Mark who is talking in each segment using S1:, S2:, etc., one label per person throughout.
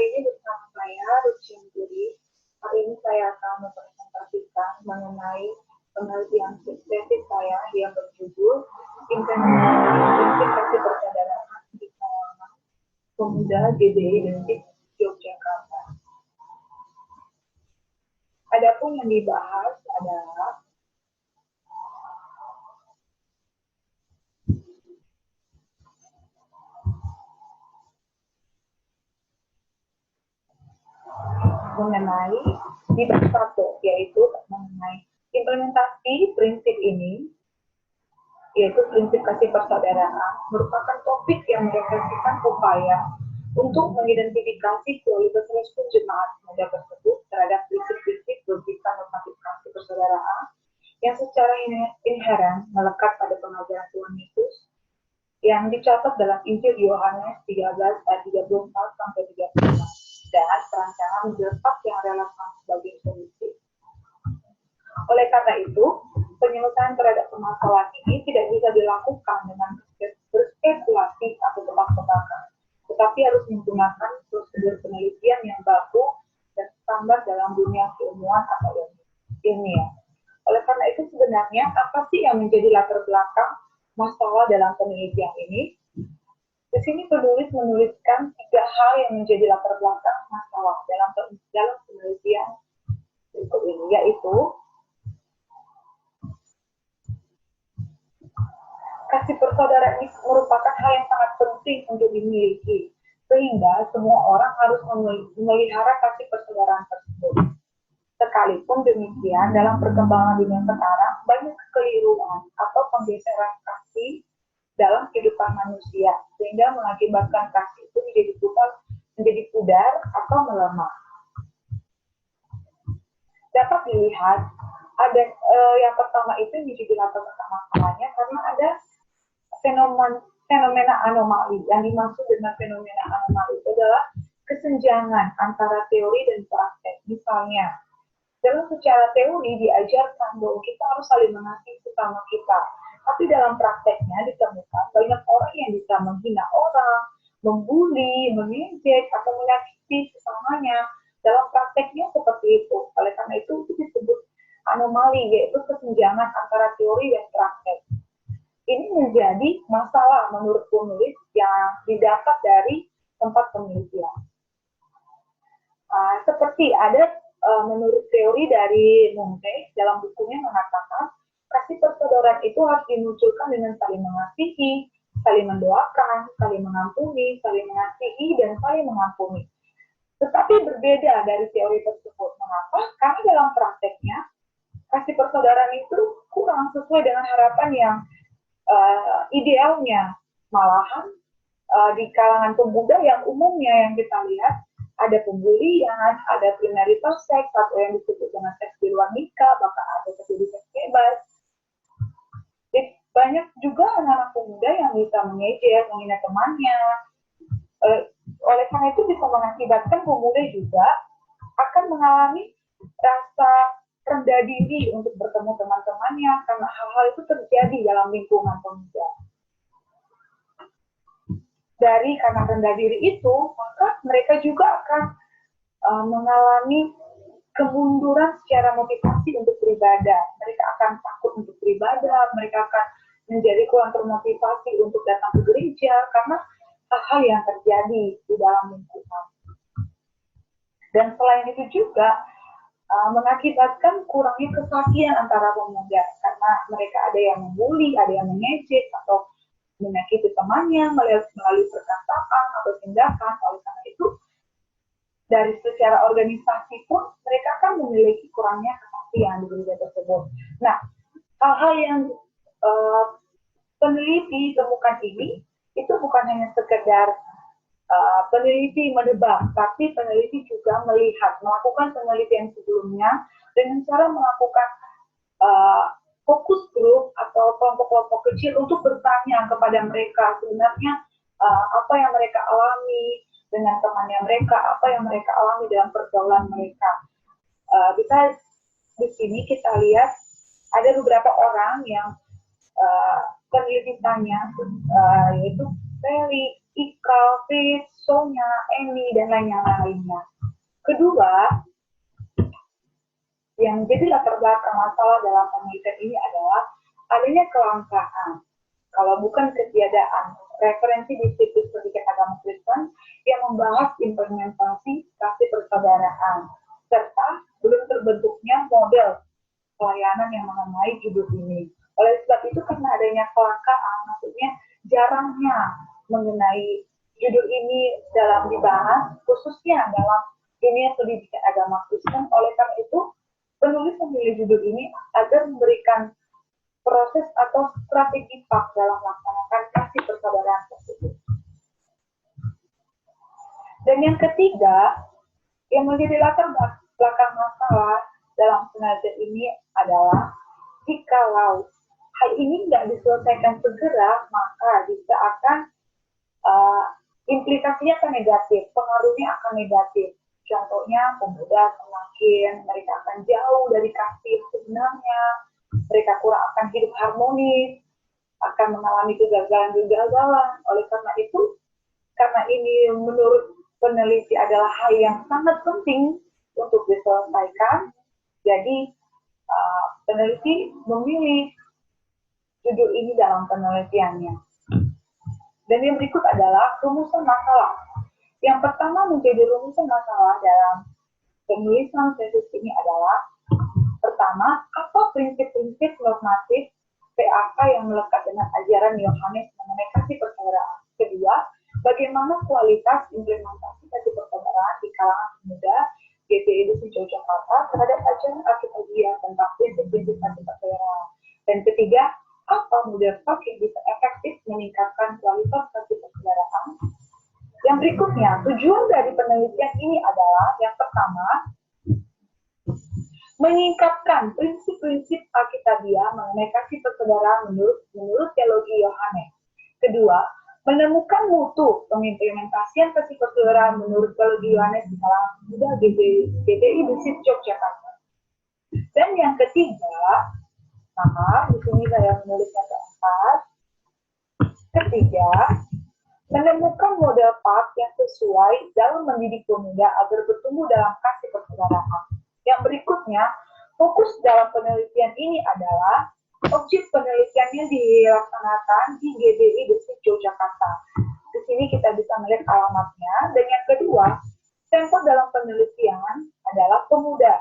S1: hari ini bersama saya, Ruth Juri. Hari ini saya akan mempresentasikan mengenai penelitian tesis saya yang berjudul Implementasi Persaudaraan di kalangan Pemuda GBI Identik Yogyakarta. Adapun yang dibahas adalah mengenai di bab 1, yaitu mengenai implementasi prinsip ini, yaitu prinsip kasih persaudaraan, merupakan topik yang merefleksikan upaya untuk mengidentifikasi kualitas respon jemaat muda tersebut terhadap prinsip-prinsip logika normatif kasih persaudaraan yang secara inheren melekat pada pengajaran Tuhan Yesus yang dicatat dalam Injil Yohanes 13 ayat 34 sampai 35 dan perancangan filsafat yang relevan sebagai solusi. Oleh karena itu, penyelesaian terhadap permasalahan ini tidak bisa dilakukan dengan berspekulasi atau tebak-tebakan, tetapi harus menggunakan prosedur penelitian yang baku dan standar dalam dunia keilmuan atau ilmiah. Oleh karena itu, sebenarnya apa sih yang menjadi latar belakang masalah dalam penelitian ini? Di sini penulis menuliskan 3 hal yang menjadi latar belakang masalah dalam penelitian berikut ini, yaitu kasih persaudaraan ini merupakan hal yang sangat penting untuk dimiliki, sehingga semua orang harus memelihara kasih persaudaraan tersebut. Sekalipun demikian, dalam perkembangan dunia sekarang, banyak kekeliruan atau penggeseran kasih dalam kehidupan manusia, sehingga mengakibatkan kasih itu menjadi pudar atau melemah. Dapat dilihat, ada yang pertama itu menjadi latar belakang masalahnya karena ada fenomena anomali. Yang dimaksud dengan fenomena anomali itu adalah kesenjangan antara teori dan praktek. Misalnya, dalam secara teori diajarkan bahwa kita harus saling mengasihi sesama kita. Tapi dalam prakteknya ditemukan banyak orang yang bisa menghina orang, membuli, mengejek, atau menyakiti sesamanya. Dalam prakteknya seperti itu. Oleh karena itu disebut anomali, yaitu kesenjangan antara teori dan praktek. Ini menjadi masalah menurut penulis yang didapat dari tempat penelitian. Seperti ada menurut teori dari Munte dalam bukunya mengatakan kasih persaudaraan itu harus dimunculkan dengan saling mengasihi, saling mendoakan, saling mengampuni, saling mengasihi, dan saling mengampuni. Tetapi berbeda dari teori tersebut. Mengapa? Karena dalam prakteknya, kasih persaudaraan itu kurang sesuai dengan harapan yang idealnya. Malahan, di kalangan pemuda yang umumnya yang kita lihat, ada pembulian, ada kriminalitas seks, atau yang disebut dengan seks di luar nikah, bahkan ada terjadi seks bebas. Banyak juga anak-anak pemuda yang bisa mengejek, menghina temannya. Oleh karena itu bisa mengakibatkan pemuda juga akan mengalami rasa rendah diri untuk bertemu teman-temannya karena hal-hal itu terjadi dalam lingkungan pemuda. Dari karena rendah diri itu, maka mereka juga akan mengalami kemunduran secara motivasi untuk beribadah. Mereka akan takut untuk beribadah, mereka akan menjadi kurang termotivasi untuk datang ke gereja karena hal-hal yang terjadi di dalam lingkungan. Dan selain itu juga mengakibatkan kurangnya kesaktian antara pemuda karena mereka ada yang membuli, ada yang mengejek atau menyakiti temannya melalui perkataan atau tindakan. Oleh karena itu, dari secara organisasi pun mereka kan memiliki kurangnya kesaktian di gereja tersebut. Nah, hal-hal yang peneliti temukan ini itu bukan hanya sekedar peneliti menebak, tapi peneliti juga melakukan penelitian sebelumnya dengan cara melakukan fokus grup atau kelompok-kelompok kecil untuk bertanya kepada mereka sebenarnya apa yang mereka alami dengan temannya mereka, apa yang mereka alami dalam pergaulan mereka. Bisa di sini kita lihat ada beberapa orang yang penelitiannya yaitu Feli, Ika, Fitz, Sonya, Emi, dan lainnya. Kedua, yang jadi latar belakang masalah dalam penelitian ini adalah adanya kelangkaan, kalau bukan ketiadaan, referensi di situs pendidikan agama Kristen yang membahas implementasi kasih persaudaraan, serta belum terbentuknya model pelayanan yang mengenai hidup ini. Oleh sebab itu, karena adanya kelangkaan, maksudnya jarangnya mengenai judul ini dalam dibahas, khususnya dalam dunia pendidikan agama Kristen. Oleh karena itu, penulis memilih judul ini agar memberikan proses atau strategi PAK dalam melaksanakan kasih persaudaraan tersebut. Dan yang ketiga, yang menjadi latar belakang masalah dalam penelitian ini adalah jikalau hal ini tidak diselesaikan segera, maka bisa akan implikasinya akan negatif, pengaruhnya akan negatif. Contohnya, pemuda semakin mereka akan jauh dari kasih sebenarnya, mereka kurang akan hidup harmonis, akan mengalami kegagalan-kegagalan. Oleh karena itu, karena ini menurut peneliti adalah hal yang sangat penting untuk diselesaikan, jadi peneliti memilih judul ini dalam penelitiannya. Dan yang berikut adalah rumusan masalah. Yang pertama menjadi rumusan masalah dalam penulisan tesis ini adalah, pertama, apa prinsip-prinsip normatif PAK yang melekat dengan ajaran Yohanes mengenai kasih persaudaraan. Kedua, bagaimana kualitas implementasi kasih persaudaraan di kalangan pemuda GPI Distrik Yogyakarta terhadap ajaran Alkitabiah tentang prinsip-prinsip kasih persaudaraan. Dan ketiga, apa model PAK yang bisa efektif meningkatkan kualitas kasih persaudaraan. Yang berikutnya, tujuan dari penelitian ini adalah, yang pertama, menyingkapkan prinsip-prinsip Alkitabiah mengenai kasih persaudaraan menurut teologi Yohanes. Kedua, menemukan mutu pengimplementasian kasih persaudaraan menurut teologi Yohanes di kalangan pemuda GPI Distrik Yogyakarta. Dan yang ketiga, di sini saya menulisnya keempat. Ketiga, menemukan model PAK yang sesuai dalam mendidik pemuda agar bertumbuh dalam kasih persaudaraan. Yang berikutnya, fokus dalam penelitian ini adalah objek penelitiannya dilaksanakan di GBI Distrik Yogyakarta. Di sini kita bisa melihat alamatnya. Dan yang kedua, sampel dalam penelitian adalah pemuda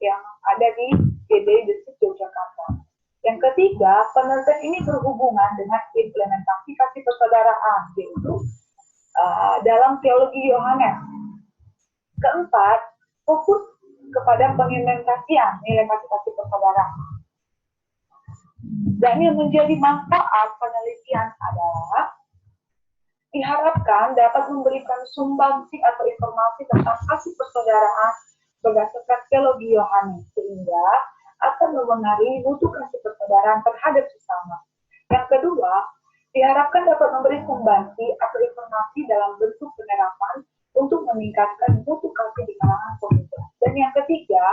S1: yang ada di GBI Distrik Yogyakarta. Yang ketiga, penelitian ini berhubungan dengan implementasi kasih persaudaraan, yaitu dalam teologi Yohanes. Keempat, fokus kepada pengimplementasian nilai kasih persaudaraan. Dan yang menjadi manfaat penelitian adalah diharapkan dapat memberikan sumbangsi atau informasi tentang kasih persaudaraan berdasarkan teologi Yohanes, sehingga akan mempengaruhi mutu kasih persaudaraan terhadap sesama. Yang kedua, diharapkan dapat memberi sumbangsi atau informasi dalam bentuk penerapan untuk meningkatkan mutu kasih di kalangan pemuda. Dan yang ketiga,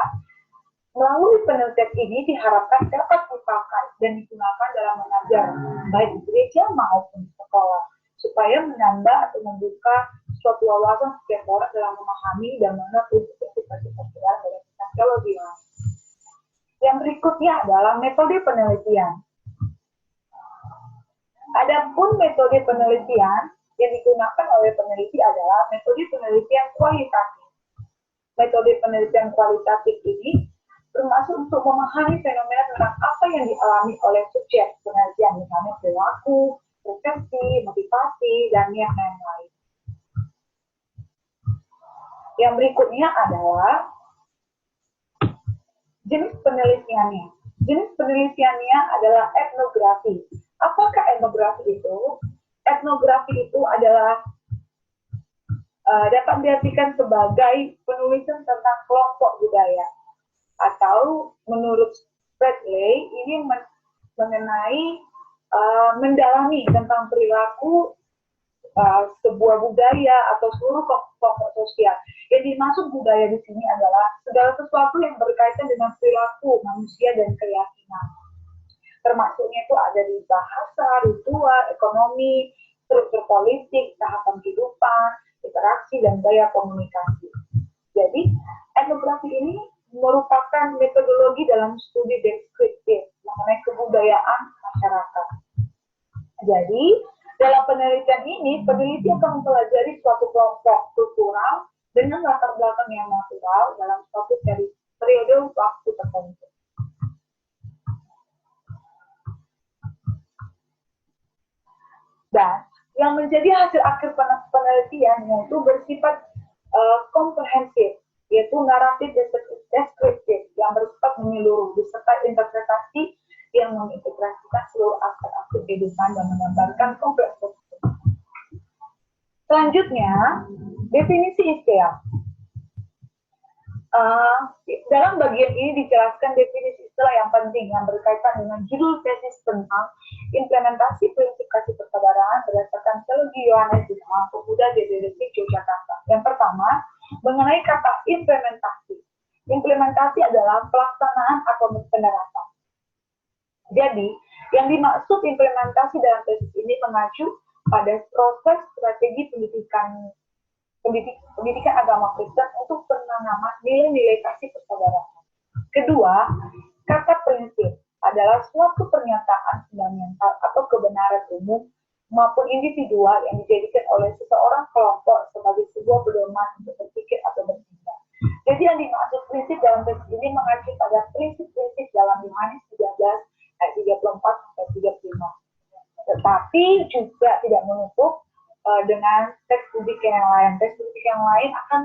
S1: melalui penelitian ini diharapkan dapat dipakai dan digunakan dalam mengajar, baik di gereja maupun di sekolah, supaya menambah atau membuka suatu wawasan setiap orang dalam memahami dan mengerti prinsip kasih persaudaraan berdasarkan teologi. Yang berikutnya adalah metode penelitian. Adapun metode penelitian yang digunakan oleh peneliti adalah metode penelitian kualitatif. Metode penelitian kualitatif ini termasuk untuk memahami fenomena tentang apa yang dialami oleh subjek penelitian, misalnya perilaku, persepsi, motivasi, dan yang lain-lain. Yang berikutnya adalah jenis penelitiannya. Jenis penelitiannya adalah etnografi. Apakah etnografi itu? Etnografi itu adalah dapat diartikan sebagai penulisan tentang kelompok budaya. Atau menurut Bradley, ini mengenai mendalami tentang perilaku sebuah budaya atau seluruh kelompok sosial. Yang dimaksud budaya di sini adalah segala sesuatu yang berkaitan dengan perilaku manusia dan keyakinan. Termasuknya itu ada di bahasa, ritual, ekonomi, struktur politik, tahapan kehidupan, interaksi dan gaya komunikasi. Jadi, etnografi ini merupakan metodologi dalam studi deskriptif mengenai kebudayaan masyarakat. Jadi, dalam penelitian ini, peneliti akan mempelajari suatu kelompok kultural dengan latar belakang yang natural dalam suatu periode waktu tertentu. Dan yang menjadi hasil akhir penelitian yaitu bersifat komprehensif, yaitu naratif deskriptif yang bersifat menyeluruh beserta interpretasi yang mengintegrasikan seluruh aspek-aspek kehidupan dan menggambarkan kompleksitas. Selanjutnya, definisi istilah. Dalam bagian ini dijelaskan definisi istilah yang penting yang berkaitan dengan judul tesis tentang implementasi prinsip kasih persaudaraan berdasarkan teologi Yohanes di Sekolah Pemuda DDRC Yogyakarta. Yang pertama, mengenai kata implementasi. Implementasi adalah pelaksanaan atau penerapan. Jadi, yang dimaksud implementasi dalam tesis ini mengacu pada proses strategi pendidikan agama Kristen untuk penanaman nilai-nilai kasih persaudaraan. Kedua, kata prinsip adalah suatu pernyataan fundamental atau kebenaran umum maupun individual yang dijadikan oleh seseorang kelompok sebagai sebuah pedoman untuk berpikir atau bertindak. Jadi yang dimaksud prinsip dalam teks ini mengacu pada prinsip-prinsip dalam Yohanes 13 ayat 34 sampai 35. Tetapi juga tidak menutup dengan teks publik yang lain. Teks publik yang lain akan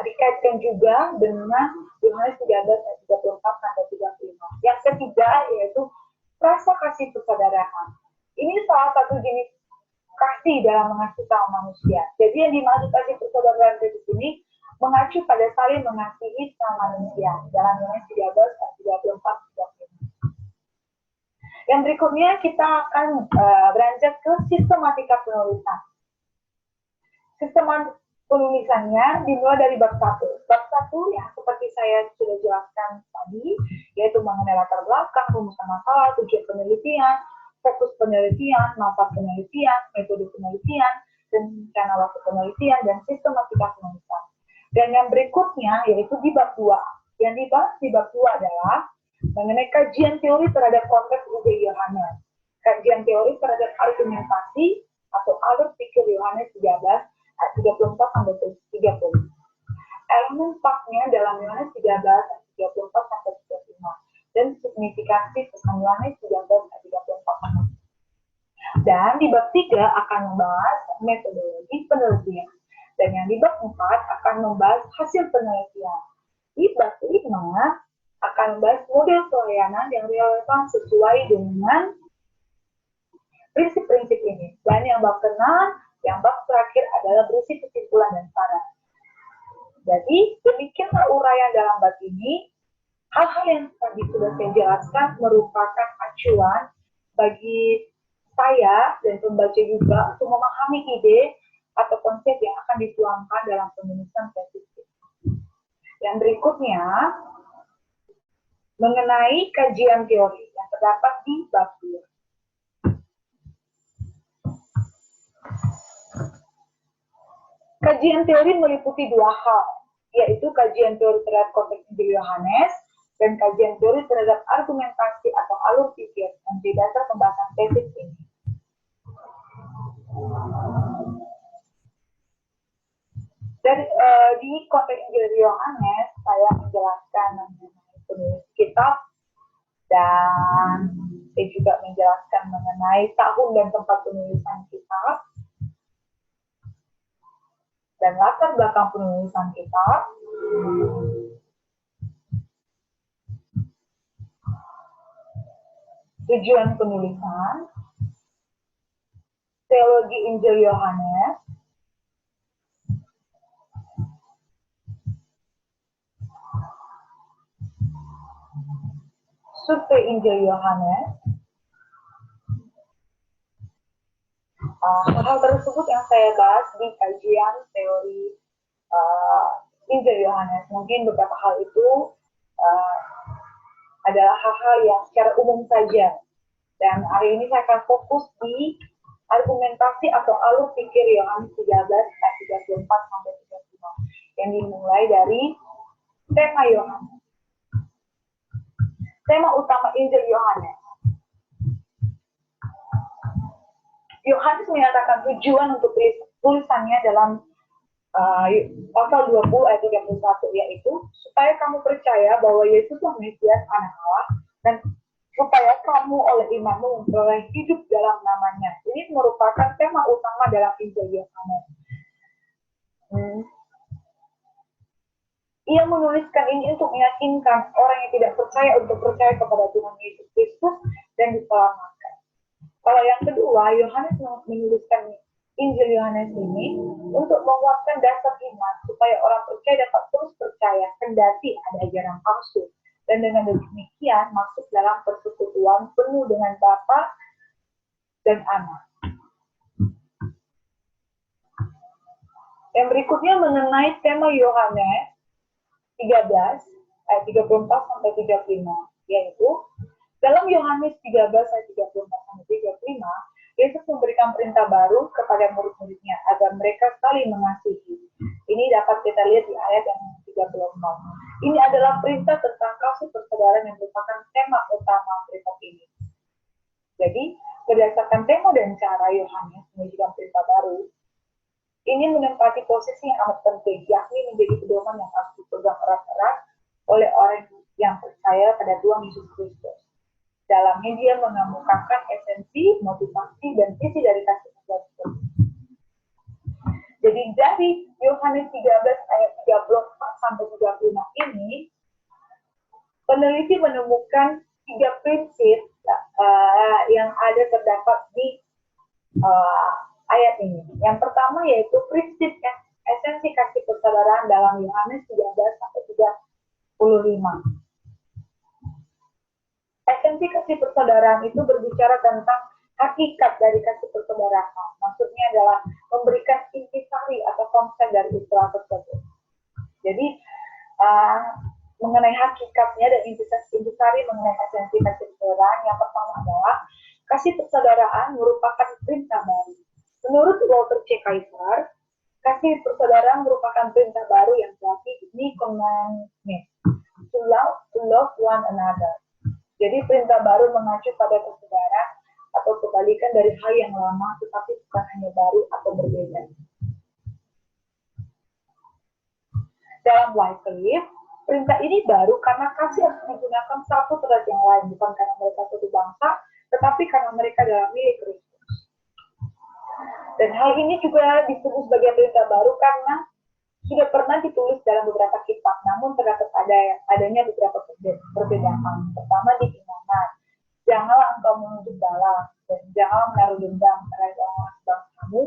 S1: dikaitkan juga dengan Yohanes 13 ayat 34 sampai 35. Yang ketiga yaitu rasa kasih persaudaraan. Ini salah satu jenis kasih dalam mengasihi sama manusia. Jadi yang dimaksud kasih persaudaraan di sini mengacu pada saling mengasihi sama manusia dalam Yohanes 13 ayat 34 35. Yang berikutnya kita akan beranjak ke sistematika penulisan. Sistem penulisannya dimulai dari bab 1. Bab 1 yang seperti saya sudah jelaskan tadi, yaitu mengenai latar belakang, rumusan masalah, tujuan penelitian, fokus penelitian, masa penelitian, metode penelitian, dan rencana waktu penelitian, dan sistematika penulisan. Dan yang berikutnya yaitu di bab 2. Yang dibahas di bab 2 adalah mengenai kajian teori terhadap konteks ide Yohanes, kajian teori terhadap argumentasi atau alur pikir Yohanes 13 ayat 34 sampai 30. Elemen faktnya dalam Yohanes 13 ayat 34 sampai 35 dan signifikansi pesan Yohanes 13 ayat 34 sampai. Dan di bab 3 akan membahas metodologi penelitian dan yang di bab 4 akan membahas hasil penelitian. Di bab 5 akan membahas model pelayanan yang relevan sesuai dengan prinsip-prinsip ini. Dan yang bab ke-6, yang bab terakhir adalah berisi kesimpulan dan saran. Jadi, demikianlah uraian dalam bab ini. Hal-hal yang tadi sudah saya jelaskan merupakan acuan bagi saya dan pembaca juga untuk memahami ide atau konsep yang akan dituangkan dalam penulisan tesis. Yang berikutnya, mengenai kajian teori yang terdapat di bab 2. Kajian teori meliputi dua hal, yaitu kajian teori terhadap konteks Injil Yohanes dan kajian teori terhadap argumentasi atau alur pikir yang menjadi dasar pembahasan tesis ini. Dan di konteks Injil Yohanes, saya menjelaskan mengenai penulis kitab dan saya juga menjelaskan mengenai tahun dan tempat penulisan kitab dan latar belakang penulisan kitab, tujuan penulisan, teologi Injil Yohanes, survei Injil Yohanes. Hal tersebut yang saya bahas di kajian teori Injil Yohanes. Mungkin beberapa hal itu adalah hal-hal yang secara umum saja. Dan hari ini saya akan fokus di argumentasi atau alur pikir Yohanes 13 ayat 34 yang dimulai dari tema Yohanes. Tema utama Injil Yohanes. Yohanes menyatakan tujuan untuk tulisannya dalam pasal 20 ayat 31, yaitu supaya kamu percaya bahwa Yesuslah Mesias Anak Allah, dan supaya kamu oleh imanmu memperoleh hidup dalam namanya. Ini merupakan tema utama dalam Injil Yohanes. Ia menuliskan ini untuk meyakinkan orang yang tidak percaya untuk percaya kepada Tuhan Yesus Kristus dan diselamatkan. Kalau yang kedua, Yohanes menuliskan Injil Yohanes ini untuk menguatkan dasar iman supaya orang percaya dapat terus percaya kendati ada ajaran palsu, dan dengan demikian masuk dalam persekutuan penuh dengan Bapa dan Anak. Yang berikutnya mengenai tema Yohanes 13 ayat 34 sampai 35, yaitu dalam Yohanes 13 ayat 34 sampai 35, Yesus memberikan perintah baru kepada murid-muridnya agar mereka saling mengasihi. Ini dapat kita lihat di ayat yang 34. Ini adalah perintah tentang kasih persaudaraan yang merupakan tema utama perintah ini. Jadi, berdasarkan tema dan cara Yohanes menunjukkan perintah baru, ini menempati posisi yang amat penting, yakni menjadi pedoman yang harus dipegang erat-erat oleh orang yang percaya pada Tuhan Yesus Kristus. Dalamnya dia mengemukakan esensi, motivasi, dan visi dari kasih persaudaraan. Jadi dari Yohanes 13 ayat 34 sampai 35 ini, peneliti menemukan 3 prinsip yang ada terdapat di ayat ini. Yang pertama yaitu prinsip esensi kasih persaudaraan dalam Yohanes 13 sampai 35. Esensi kasih persaudaraan itu berbicara tentang hakikat dari kasih persaudaraan. Maksudnya adalah memberikan intisari atau konsep dari istilah tersebut. Jadi mengenai hakikatnya dan intisari mengenai esensi kasih persaudaraan, yang pertama adalah kasih persaudaraan merupakan perintah baru. Menurut Walter C. Kaiser, kasih persaudaraan merupakan perintah baru yang berarti new commandment to love one another. Jadi perintah baru mengacu pada persaudaraan atau kebalikan dari hal yang lama, tetapi bukan hanya baru atau berbeda. Dalam Wycliffe, perintah ini baru karena kasih harus menggunakan satu terhadap yang lain, bukan karena mereka satu bangsa, tetapi karena mereka adalah milik Kristus. Dan hal ini juga disebut sebagai perintah baru karena sudah pernah ditulis dalam beberapa kitab, namun terdapat adanya beberapa perbedaan. Pertama di imanan, janganlah engkau menunjuk balas, dan janganlah menaruh dendam terhadap orang sebangsamu,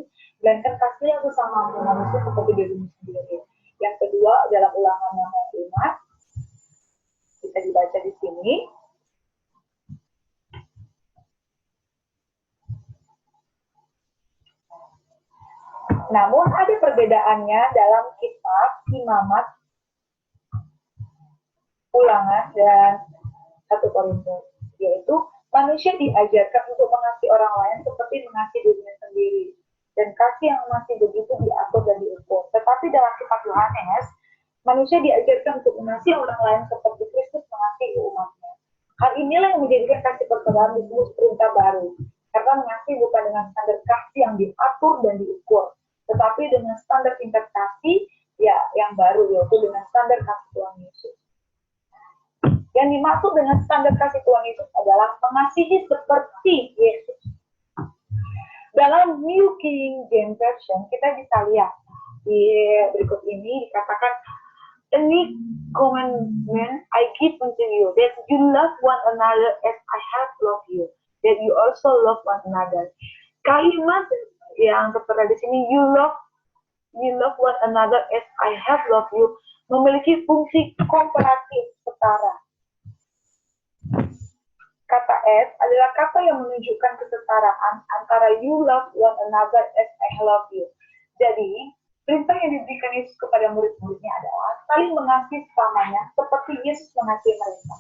S1: melainkan kasihlah sesamamu manusia seperti dirimu sendiri. Yang kedua adalah Ulangan yang 5, bisa dibaca di sini. Namun ada perbedaannya dalam kitab Imamat, Ulangan, dan 1 Korintus, yaitu manusia diajarkan untuk mengasihi orang lain seperti mengasihi dirinya sendiri, dan kasih yang masih begitu diatur dan diukur. Tetapi dalam kitab Yohanes, manusia diajarkan untuk mengasihi orang lain seperti Kristus mengasihi umatnya. Hal inilah yang menjadikan kasih persaudaraan disebut perintah baru, karena mengasihi bukan dengan standar kasih yang diatur dan diukur, tetapi dengan standar tingkat kasih yang baru, yaitu dengan standar kasih Tuhan Yesus. Yang dimaksud dengan standar kasih Tuhan Yesus adalah mengasihi seperti Yesus. Dalam New King James Version, kita bisa lihat di berikut ini dikatakan, "A new commandment I give unto you, that you love one another as I have loved you, that you also love one another." Kalimat yang tertera di sini, you love one another as I have loved you, memiliki fungsi komparatif setara. Kata as adalah kata yang menunjukkan kesetaraan antara you love one another as I love you. Jadi, perintah yang diberikan Yesus kepada murid-muridnya adalah saling mengasihi sesamanya seperti Yesus mengasihi mereka.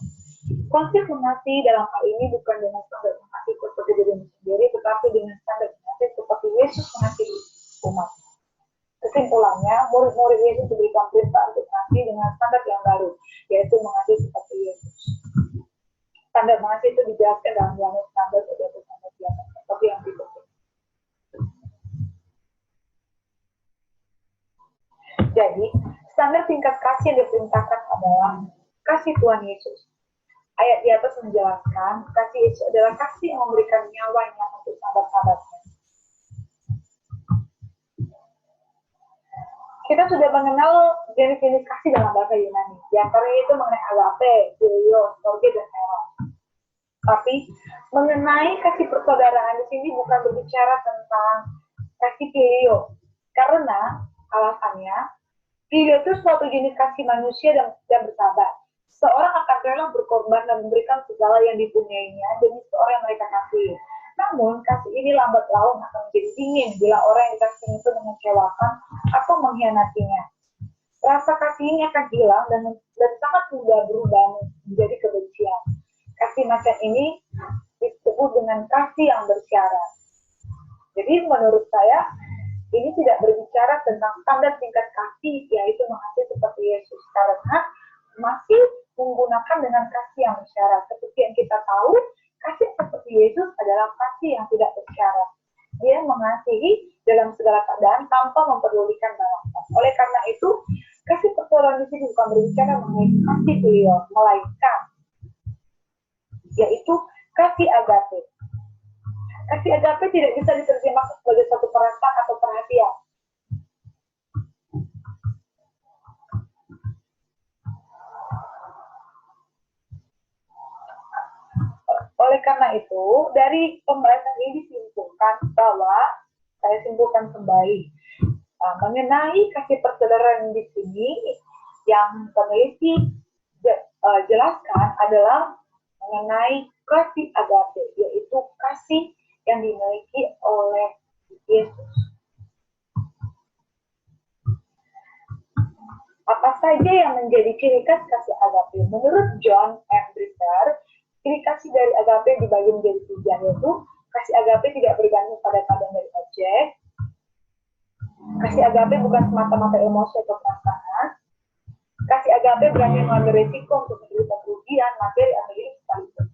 S1: Konsep mengasihi dalam hal ini bukan dengan standar mengasihi seperti dirimu sendiri, tetapi dengan standar mengasihi seperti Yesus mengasihi umat. Kesimpulannya, murid-murid Yesus diberikan perintah untuk mengasihi dengan standar yang baru, yaitu mengasihi seperti Yesus. Standar mengasihi itu dijelaskan dalam Yohanes 16 ayat 28, seperti yang berikut. Jadi, standar tingkat kasih yang diperintahkan adalah kasih Tuhan Yesus. Ayat di atas menjelaskan, kasih Yesus adalah kasih yang memberikan nyawanya untuk sahabat-sahabatnya. Kita sudah mengenal jenis-jenis kasih dalam bahasa Yunani. Di antaranya itu mengenai agape, phileo, storge, dan eros. Tapi mengenai kasih persaudaraan di sini bukan berbicara tentang kasih phileo, karena alasannya phileo itu suatu jenis kasih manusia dan bersahabat. Seorang akan rela berkorban dan memberikan segala yang dipunyainya demi seorang yang mereka kasih. Namun, kasih ini lambat laun akan menjadi dingin bila orang yang dikasih itu mengecewakan atau mengkhianatinya. Rasa kasih ini akan hilang dan sangat mudah berubah menjadi kebencian. Kasih macam ini disebut dengan kasih yang bersyarat. Jadi, menurut saya, ini tidak berbicara tentang standar tingkat kasih, yaitu mengasihi seperti Yesus. Karena masih menggunakan dengan kasih yang bersyarat. Seperti yang kita tahu, kasih seperti Yesus adalah kasih yang tidak bersyarat. Dia mengasihi dalam segala keadaan tanpa memperdulikan balasan. Oleh karena itu, kasih persaudaraan di sini bukan berbicara mengenai kasih beliau, melainkan yaitu kasih agape. Kasih agape tidak bisa diterjemahkan sebagai satu perasaan atau perhatian. Oleh karena itu, dari pembahasan ini disimpulkan bahwa, saya simpulkan kembali, mengenai kasih persaudaraan di sini, yang peneliti jelaskan adalah mengenai kasih agape, yaitu kasih yang dimiliki oleh Yesus. Apa saja yang menjadi ciri khas kasih agape? Menurut John M. Bricker, ciri kasih dari agape dibagi menjadi tiga, yaitu kasih agape tidak bergantung pada keadaan dari objek. Kasih agape bukan semata-mata emosi atau perasaan. Kasih agape berani mengambil risiko untuk menderita kerugian, materi, atau diri sekalipun.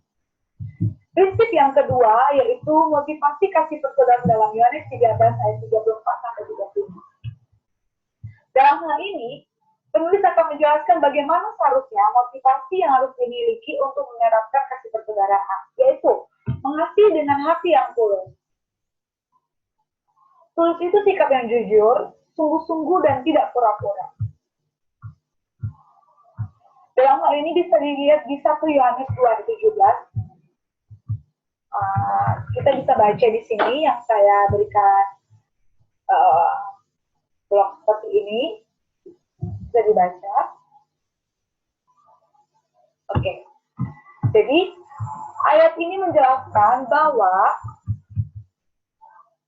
S1: Prinsip yang kedua yaitu motivasi kasih persaudaraan dalam Yohanes 13 ayat 34-35. Dalam hal ini, penulis akan menjelaskan bagaimana seharusnya motivasi yang harus dimiliki untuk menerapkan kasih persaudaraan, yaitu mengasihi dengan hati yang tulus. Tulus itu sikap yang jujur, sungguh-sungguh, dan tidak pura-pura. Dalam hal ini bisa dilihat di 1 Yohanes 2:17. Kita bisa baca di sini yang saya berikan blog seperti ini. Bisa dibaca. Oke. Jadi ayat ini menjelaskan bahwa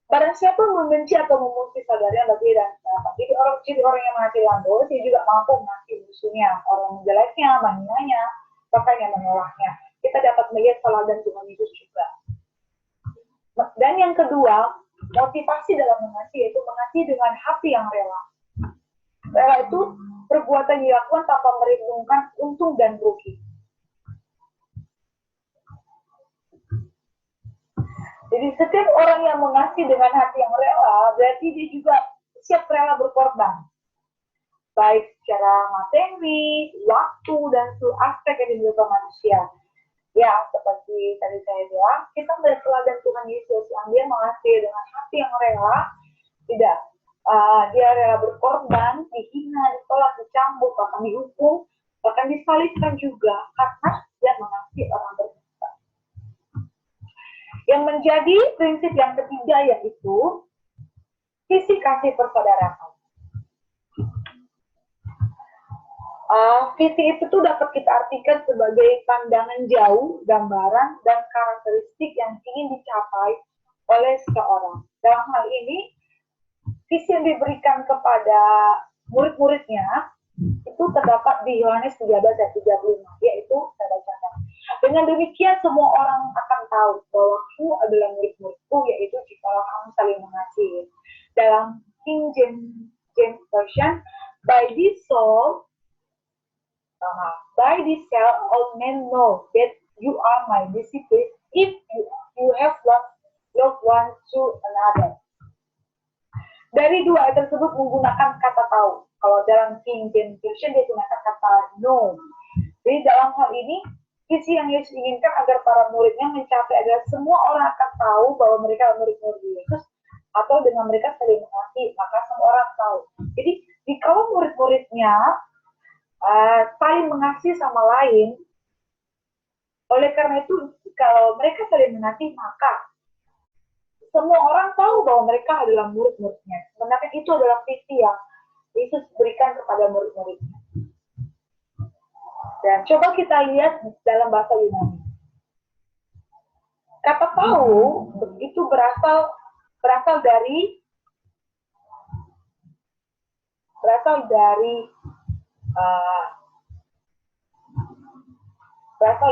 S1: barang siapa membenci atau memuji saudaranya bagi dan siapa. Jadi orang yang mengasihi lampu, dia juga mampu mengasihi musuhnya, orang yang jeleknya, menghina-nya, bahkan yang menolaknya. Kita dapat melihat teladan Tuhan Yesus juga. Dan yang kedua, motivasi dalam mengasihi yaitu mengasihi dengan hati yang rela. Rela itu perbuatan yang dilakukan tanpa merhitungkan untung dan rugi. Jadi setiap orang yang mengasihi dengan hati yang rela, berarti dia juga siap rela berkorban. Baik secara materi, waktu, dan seluruh aspek yang dimiliki manusia. Ya, seperti tadi saya bilang, kita melihat teladan Tuhan Yesus yang dia mengasihi dengan hati yang rela, tidak dia rela berkorban, dihina, ditolak, dicambuk, bahkan dihukum, bahkan disalibkan juga karena dia mengasihi orang berdosa. Yang menjadi prinsip yang ketiga yaitu visi kasih persaudaraan. Visi itu tuh dapat kita artikan sebagai pandangan jauh, gambaran, dan karakteristik yang ingin dicapai oleh seseorang. Dalam hal ini, visi yang diberikan kepada murid-muridnya itu terdapat di Yohanes 13 ayat 35, yaitu saya bacakan. Dengan demikian semua orang akan tahu bahwa kamu adalah murid-muridku, yaitu jikalau kamu saling mengasihi. Dalam King James version, by this soul, by this shall all men know that you are my disciples if you have loved one to another. Dari dua ayat tersebut menggunakan kata tahu. Kalau dalam King James Version dia gunakan kata know. Jadi dalam hal ini, visi yang Yesus inginkan agar para muridnya mencapai adalah semua orang akan tahu bahwa mereka adalah murid-murid Yesus, atau dengan mereka saling mengasihi, maka semua orang tahu. Jadi kalau murid-muridnya saling mengasihi sama lain, oleh karena itu kalau mereka saling mengasihi, maka semua orang tahu bahwa mereka adalah murid-muridnya. Sebenarnya itu adalah visi yang Yesus berikan kepada murid-muridnya. Dan coba kita lihat dalam bahasa Yunani. Kata tahu itu berasal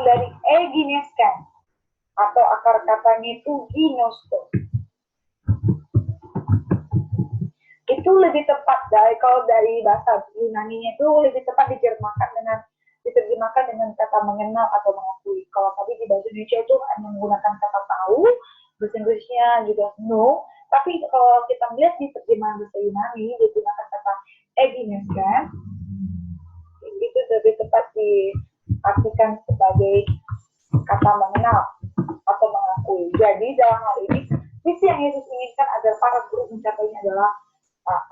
S1: dari egineskan, atau akar katanya itu ginosto. Itu lebih tepat kalau dari bahasa Yunani-nya itu lebih tepat diterjemahkan dengan kata mengenal atau mengakui. Kalau tadi di bahasa Indonesia itu hanya menggunakan kata tahu, bahasa Inggrisnya juga know, tapi kalau kita melihat di terjemahan bahasa Yunani digunakan kata egineskan, itu lebih tepat diartikan sebagai kata mengenal atau mengakui. Jadi dalam hal ini, visi yang Yesus inginkan agar para guru mencapainya adalah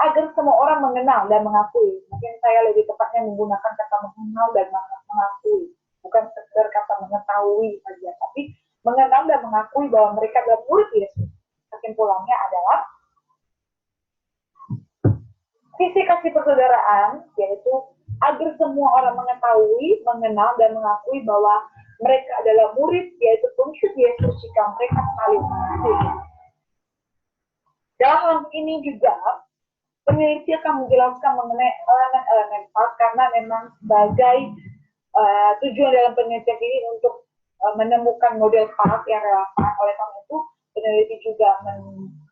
S1: agar semua orang mengenal dan mengakui. Mungkin saya lebih tepatnya menggunakan kata mengenal dan mengakui, bukan sekedar kata mengetahui saja, tapi mengenal dan mengakui bahwa mereka adalah murid Yesus. Kesimpulannya adalah visi kasih persaudaraan, yaitu agar semua orang mengetahui, mengenal dan mengakui bahwa mereka adalah murid, yaitu pengikut Yesus jika mereka saling mengasihi. Dalam hal ini juga peneliti akan menjelaskan mengenai elemen-elemen part, karena memang sebagai tujuan dalam penelitian ini untuk menemukan model part yang relevan. Oleh karena itu, peneliti juga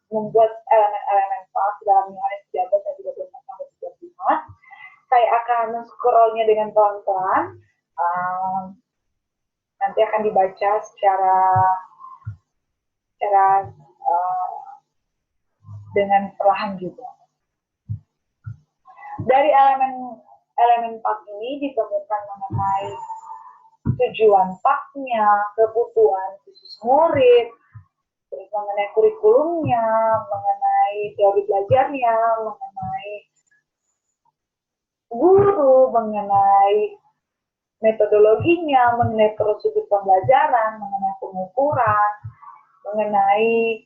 S1: membuat elemen-elemen part dalam Yohanes 13 ayat 24-35. Saya akan scrollnya dengan pelan-pelan. Nanti akan dibaca secara dengan perlahan juga. Dari elemen part ini ditemukan mengenai tujuan partnya, kebutuhan khusus murid, terus mengenai kurikulumnya, mengenai teori belajarnya, mengenai guru, mengenai metodologinya, mengenai prosedur pembelajaran, mengenai pengukuran, mengenai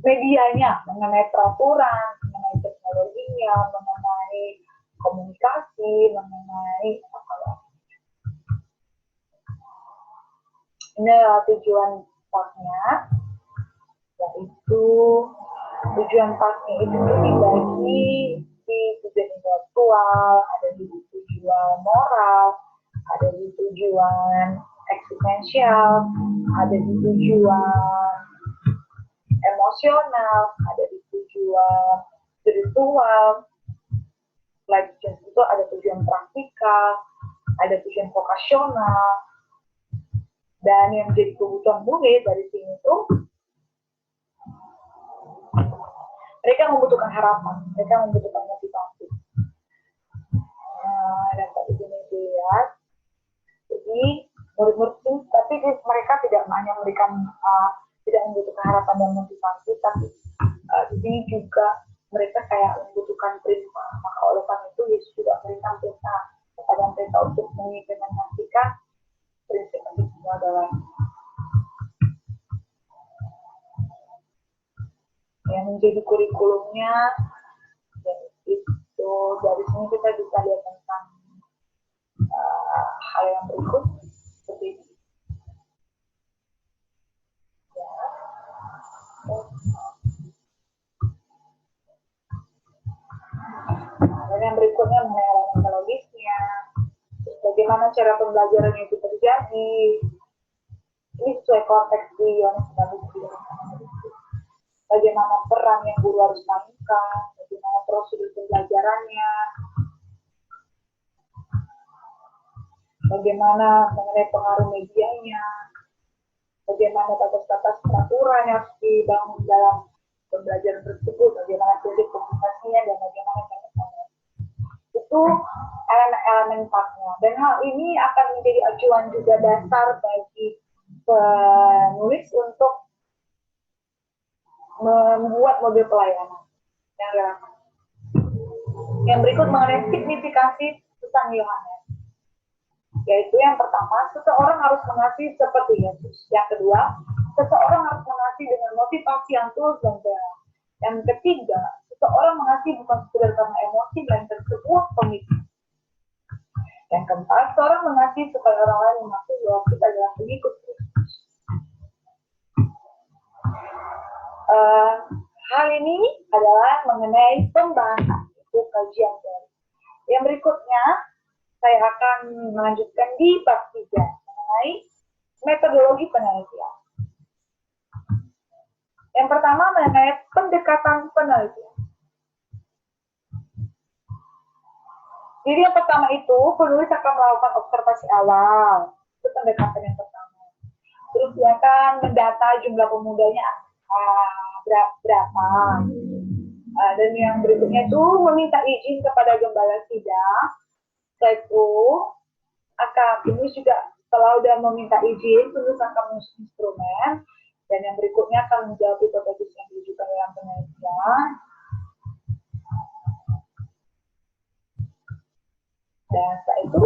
S1: medianya, mengenai peraturan, mengenai teknologinya, mengenai komunikasi, mengenai apa lagi. Ini adalah tujuan partnya, yaitu tujuan partnya itu dibagi di tujuan intelektual, ada di tujuan moral, ada di tujuan eksistensial, ada di tujuan emosional, ada di tujuan spiritual, selanjutnya itu ada tujuan praktikal, ada tujuan vokasional, dan yang menjadi kebutuhan murid dari sini itu mereka membutuhkan harapan, mereka membutuhkan motivasi. Dan tadi ini dilihat, jadi murid-murid itu, tapi mereka tidak hanya memberikan tidak membutuhkan harapan dan motivasi, tapi di sini juga mereka kayak membutuhkan perintah. Maka oleh karena itu Yesus juga berikan perintah kepada mereka untuk mengimplementasikan prinsip itu adalah yang menjadi kurikulumnya. Dan itu dari sini kita bisa lihat tentang hal yang berikut seperti ini. Dan yang berikutnya mengenai elemen metodologisnya, bagaimana cara pembelajaran itu terjadi. Ini sesuai konteks di Yohanes 13. Bagaimana peran yang guru harus mainkan, bagaimana prosedur pembelajarannya, bagaimana mengenai pengaruh medianya, bagaimana batas-batas peraturan yang harus dibangun dalam pembelajaran tersebut, bagaimana prinsip komunikasinya, dan bagaimana cara. Itu elemen-elemen partnya. Dan hal ini akan menjadi acuan juga dasar bagi penulis untuk membuat model pelayanan yang relevan. Yang berikut mengenai signifikasi pesan Yohanes. Yaitu yang pertama, seseorang harus mengasihi seperti Yesus. Yang kedua, seseorang harus mengasihi dengan motivasi yang tulus dan benar. Yang ketiga, seseorang mengasihi bukan sekedar karena emosi, melainkan sebuah komitmen. Yang keempat, seorang mengasihi supaya orang lain mengakui bahwa kita adalah pengikut Kristus. Hal ini adalah mengenai pembahasan, itu kajian teori. Yang berikutnya, saya akan melanjutkan di bab 3 mengenai metodologi penelitian. Yang pertama mengenai pendekatan penelitian. Jadi yang pertama itu, penulis akan melakukan observasi awal. Itu pendekatan yang pertama. Terus dia akan mendata jumlah pemudanya berapa. Dan yang berikutnya itu meminta izin kepada gembala sidang. Setelah itu, penulis juga setelah sudah meminta izin, penulis akan menyusun instrumen. Dan yang berikutnya akan menjawab hipotesis yang diajukan dalam penelitian. Dan setelah itu,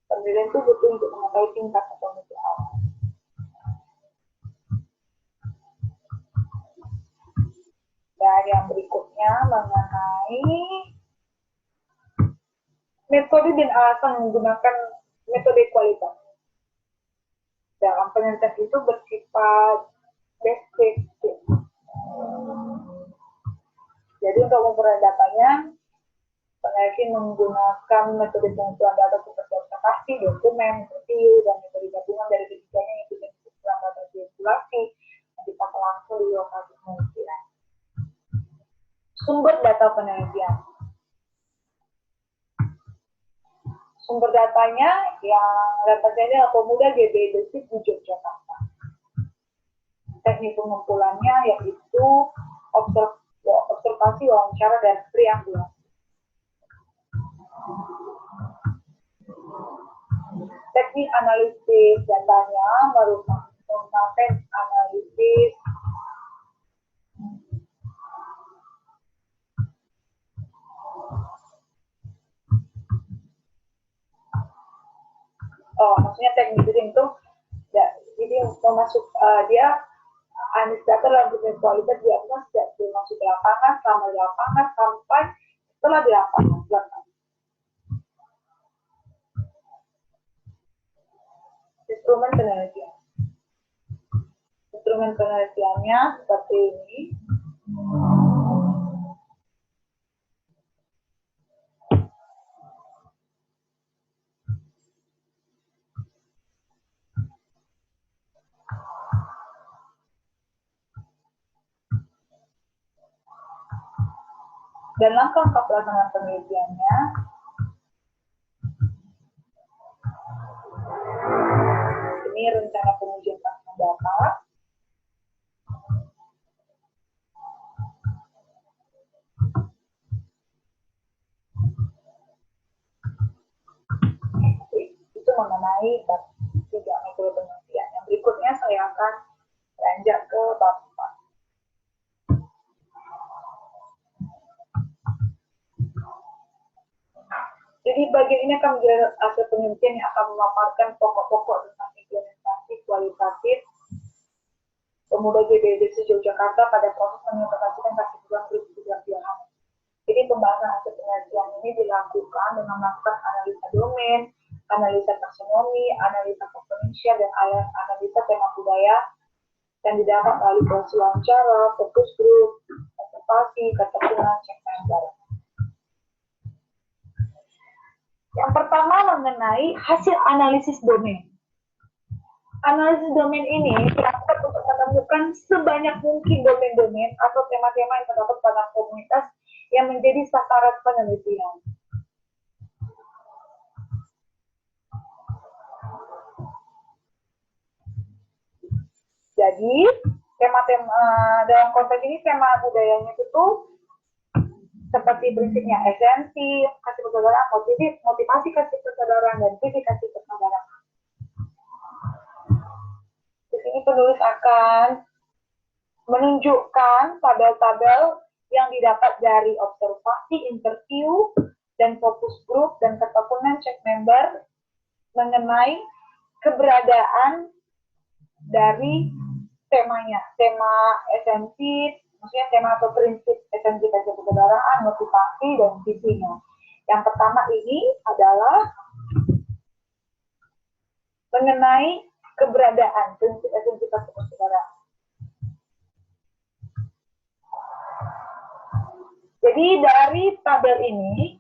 S1: penelitian itu butuh untuk mengetahui tingkat atau mutu awal. Dan yang berikutnya mengenai metode dan alasan menggunakan metode kualitas. Dalam penelitian itu bersifat deskriptif. Jadi untuk memperoleh datanya, peneliti menggunakan metode pengumpulan data seperti observasi, dokumen, interview, dan metode gabungan dari ketiganya yang bisa disebutkan data sirkulasi yang dipakai langsung di lokasi penelitian. Sumber data penelitian. Sumber datanya yang datanya adalah Pemuda GBI Desit di Yogyakarta. Teknik pengumpulannya yaitu observasi, wawancara, dan triangulasi. Teknik analisis datanya merupakan analisis maksudnya teknik itu ya, jadi masuk dia analisis data dalam bisnis kualitas dia sejak masuk di lapangan, selama di lapangan sampai setelah di lapangan. Instrumen penelitian. Instrumen penelitiannya seperti ini. Dan langkah-langkah pelaksanaan penelitiannya ini rencana pengujian pasang data, itu mengenai bab 3 metode penelitian. Yang berikutnya saya akan beranjak ke bab 4. Jadi bagian ini akan menjadi hasil penelitian yang akan memaparkan pokok-pokok tentang implementasi kualitatif Pemuda GBI Desit Yogyakarta pada proses mengimplementasikan kategori prinsip Yohanes. Jadi pembahasan hasil penelitian ini dilakukan dengan melakukan analisa domain, analisa taksonomi, analisa komponensial, dan analisa tema budaya yang didapat melalui proses wawancara, fokus grup, observasi, keterangan, cek dan Yang pertama mengenai hasil analisis domain. Analisis domain ini dilakukan untuk menemukan sebanyak mungkin domain-domain atau tema-tema yang terdapat pada komunitas yang menjadi sasaran penelitian. Jadi, tema-tema dalam konteks ini tema budayanya itu seperti prinsipnya esensi, kasih persaudaraan, motivasi kasih persaudaraan, dan visi kasih persaudaraan. Di sini penulis akan menunjukkan tabel-tabel yang didapat dari observasi, interview, dan fokus group, dan ketekunan cek member mengenai keberadaan dari temanya, tema esensi, maksudnya tema atau prinsip esensi kasih persaudaraan, motivasi, dan visinya. Yang pertama ini adalah mengenai keberadaan prinsip esensi kasih persaudaraan. Jadi dari tabel ini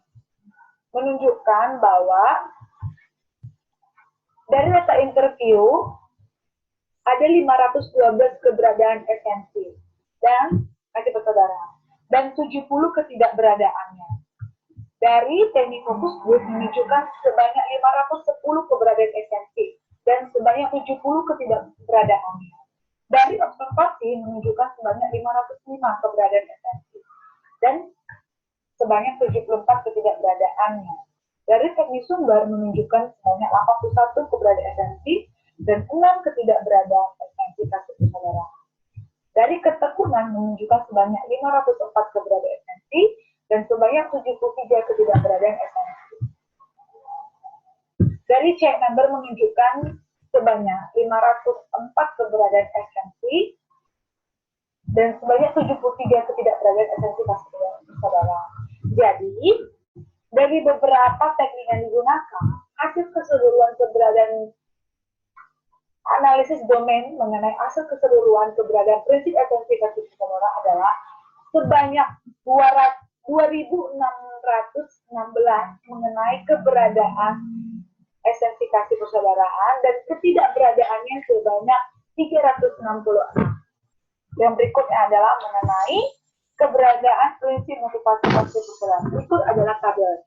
S1: menunjukkan bahwa dari data interview ada 512 keberadaan esensi dan kasih persaudaraan dan 70 ketidakberadaannya. Dari teknik fokus group menunjukkan sebanyak 510 keberadaan esensi dan sebanyak 70 ketidakberadaannya. Dari observasi menunjukkan sebanyak 505 keberadaan esensi dan sebanyak 74 ketidakberadaannya. Dari teknik sumber menunjukkan sebanyak 81 keberadaan esensi dan 6 ketidakberadaan esensi kasih persaudaraan. Dari ketekunan menunjukkan sebanyak 504 keberadaan esensi dan sebanyak 73 ketidakberadaan esensi. Dari cek member menunjukkan sebanyak 504 keberadaan esensi dan sebanyak 73 ketidakberadaan esensi kasih persaudaraan. Jadi, dari beberapa teknik yang digunakan, hasil keseluruhan keberadaan analisis domain mengenai hasil keseluruhan keberadaan prinsip esensi kasih persaudaraan adalah sebanyak 2.616 mengenai keberadaan esensi kasih persaudaraan dan ketidakberadaannya sebanyak 366. Yang berikutnya adalah mengenai keberadaan prinsip motivasi kasih persaudaraan. Itu adalah tabel.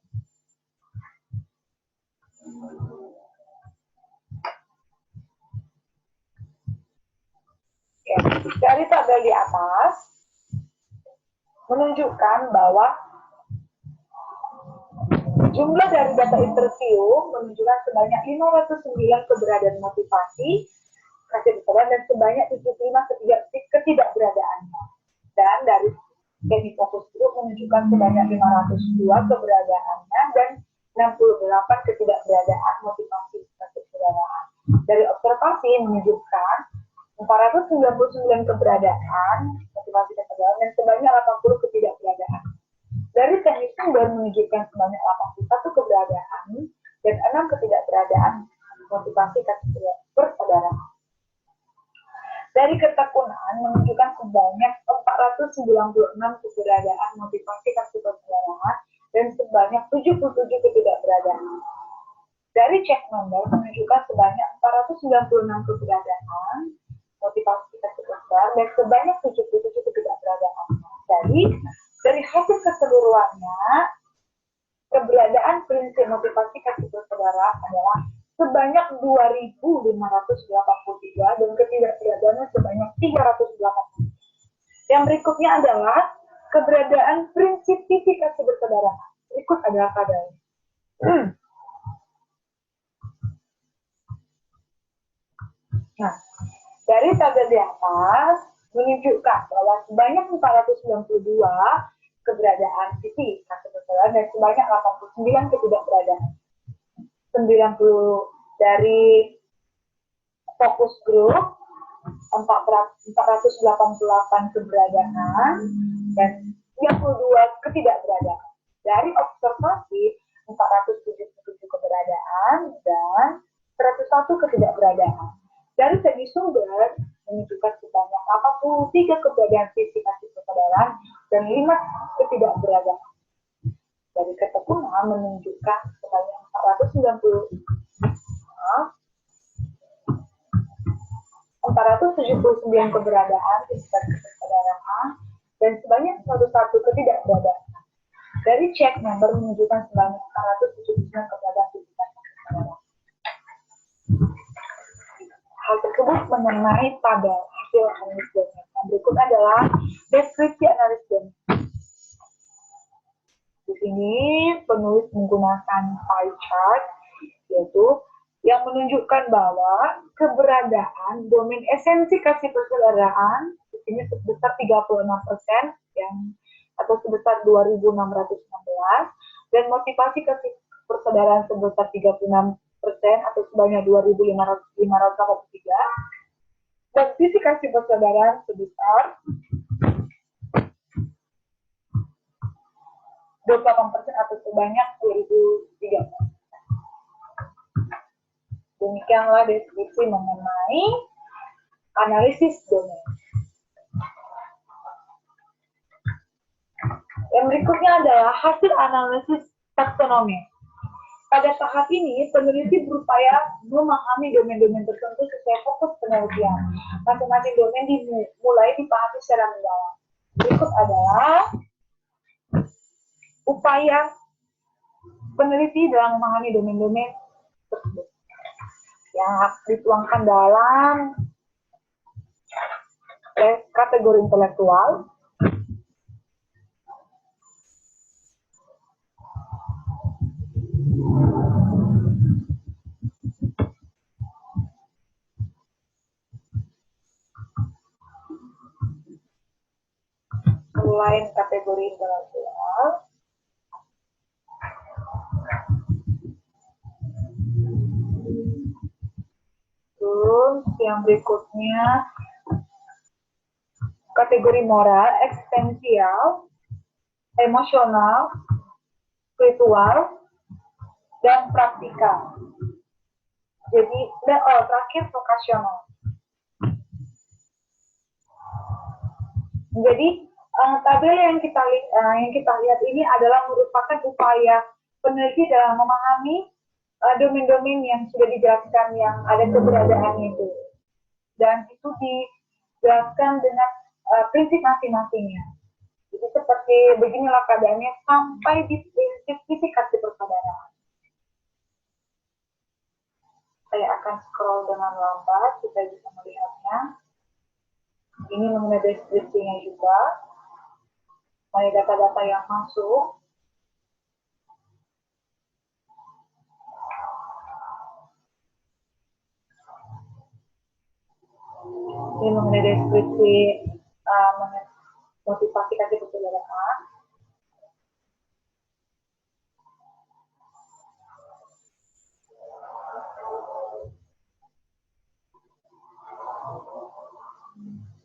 S1: Dari tabel di atas menunjukkan bahwa jumlah dari data interview menunjukkan sebanyak 509 keberadaan motivasi kasih persaudaraan dan sebanyak 75 ketidakberadaannya. Dan dari teknik fokus group menunjukkan sebanyak 502 keberadaannya dan 68 ketidakberadaan motivasi kasih persaudaraan. Dari observasi menunjukkan 499 keberadaan motivasi persaudaraan dan sebanyak 80 ketidakberadaan. Dari teknik sumber menunjukkan sebanyak 81 keberadaan dan 6 ketidakberadaan motivasi kasih persaudaraan. Dari ketekunan menunjukkan sebanyak 496 keberadaan motivasi kasih persaudaraan dan sebanyak 77 ketidakberadaan. Dari cek member menunjukkan sebanyak 496 keberadaan motivasi kasih persaudaraan dan sebanyak 77 ketidakberadaan. Jadi, dari hasil keseluruhannya, keberadaan prinsip motivasi kasih persaudaraan adalah sebanyak 2.583 dan ketidakberadaannya sebanyak 380. Yang berikutnya adalah keberadaan prinsip visi kasih persaudaraan. Berikut adalah tabelnya. Nah, dari tabel di atas menunjukkan bahwa sebanyak 492 keberadaan visi kasih persaudaraan dan sebanyak 89 ketidakberadaan. 90 dari fokus grup, 488 keberadaan dan 32 ketidakberadaan. Dari observasi 477 keberadaan dan 101 ketidakberadaan. Dari segi sumber menunjukkan sebanyak 83 keberadaan visi kasih persaudaraan dan 5 ketidakberadaan. Dari ketekunan menunjukkan sebanyak 490 479 keberadaan di sekitar persaudaraan dan sebanyak 101 ketidakberadaan. Dari cek member menunjukkan sebanyak 479 keberadaan di sekitar persaudaraan. Hal tersebut mengenai tabel hasil analisis domain. Yang berikut adalah deskripsi analisis domain. Di sini penulis menggunakan pie chart, yaitu yang menunjukkan bahwa keberadaan domain esensi kasih persaudaraan di sini sebesar 36% yang atau sebesar 2.616 dan motivasi kasih persaudaraan sebesar 36% atau sebanyak 2.583 dan visi kasih persaudaraan sebesar 28% atau sebanyak 2.003. Demikianlah deskripsi mengenai analisis domain. Yang berikutnya adalah hasil analisis taksonomi. Pada tahap ini, peneliti berupaya memahami domain-domain tertentu sesuai fokus penelitian. Masing-masing domain dimulai dipahami secara mendalam. Berikut adalah upaya peneliti dalam memahami domain-domain tersebut yang dituangkan dalam kategori intelektual, selain kategori intelektual, terus yang berikutnya kategori moral, eksistensial, emosional, spiritual, dan praktikal. Jadi terakhir vokasional. Jadi tabel yang kita lihat ini adalah merupakan upaya peneliti dalam memahami domain-domain yang sudah dijelaskan yang ada keberadaannya itu, dan itu dijelaskan dengan prinsip masing-masingnya. Jadi seperti beginilah keadaannya sampai di prinsip visi kasih persaudaraan. Saya akan scroll dengan lambat supaya bisa melihatnya. Ini mengenai deskripsinya juga, mengenai data-data yang masuk. Ini mengenai deskripsi motivasi kasih persaudaraan.